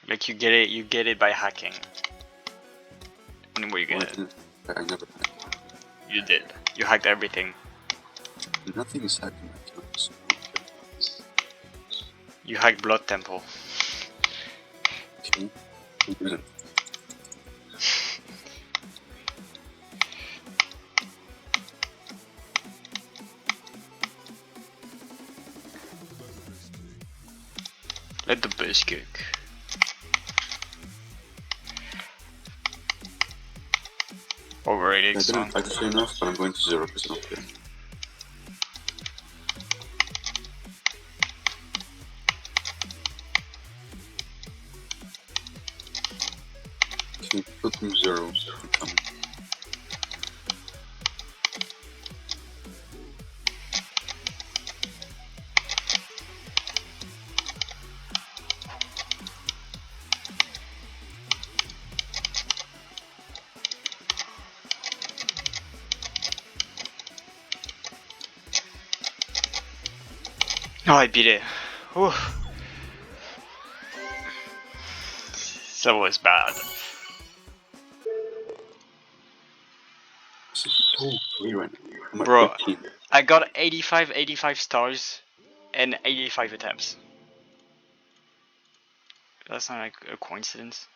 Like you get it by hacking. When were you Well, get it? I never had. You did. You hacked everything. Nothing is hacking my accounts. You hacked Blood Temple. Okay. Who didn't? Let the bus cook. Overrated I song. didn't practice enough, but I'm going to 0 because I don't care. Okay, put them 0. I'm coming. Oh, I beat it. Whew. That was bad. This is so free right now. I'm at Bro, 15. I got 85 stars and 85 attempts. That's not like a coincidence.